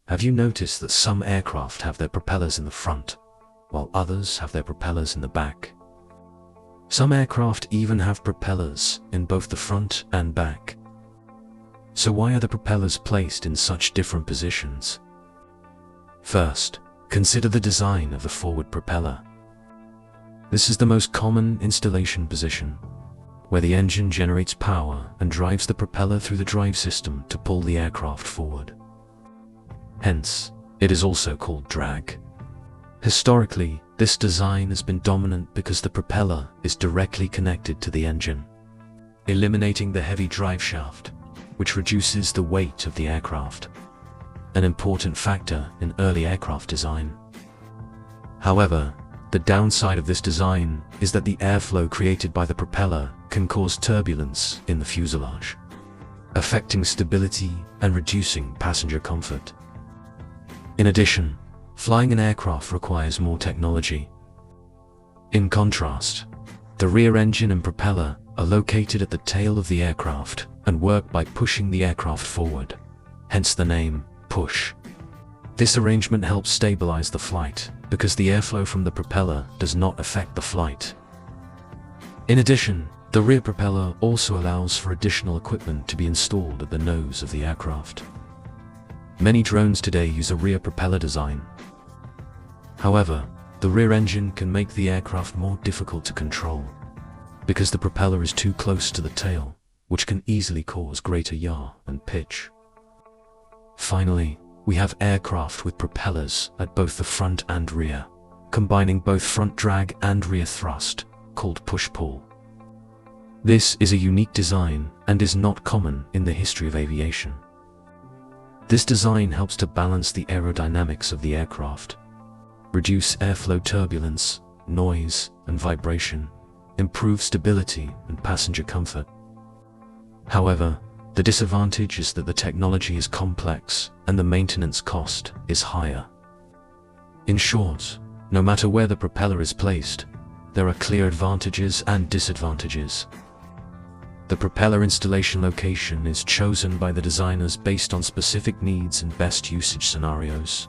Have you noticed that some aircraft have their propellers in the front, while others have their propellers in the back? Some aircraft even have propellers in both the front and back. So why are the propellers placed in such different positions? First, consider the design of the forward propeller. This is the most common installation position, where the engine generates power and drives the propeller through the drive system to pull the aircraft forward. Hence, it is also called drag. Historically, this design has been dominant because the propeller is directly connected to the engine, eliminating the heavy drive shaft, which reduces the weight of the aircraft, an important factor in early aircraft design. However, the downside of this design is that the airflow created by the propeller can cause turbulence in the fuselage, affecting stability and reducing passenger comfort. In addition, flying an aircraft requires more technology. In contrast, the rear engine and propeller are located at the tail of the aircraft and work by pushing the aircraft forward, hence the name push. This arrangement helps stabilize the flight because the airflow from the propeller does not affect the flight. In addition, the rear propeller also allows for additional equipment to be installed at the nose of the aircraft. Many drones today use a rear propeller design. However, the rear engine can make the aircraft more difficult to control because the propeller is too close to the tail, which can easily cause greater yaw and pitch. Finally, we have aircraft with propellers at both the front and rear, combining both front drag and rear thrust, called push-pull. This is a unique design and is not common in the history of aviation. This design helps to balance the aerodynamics of the aircraft, reduce airflow turbulence, noise, and vibration, improve stability and passenger comfort. However, the disadvantage is that the technology is complex and the maintenance cost is higher. In short, no matter where the propeller is placed, there are clear advantages and disadvantages. The propeller installation location is chosen by the designers based on specific needs and best usage scenarios.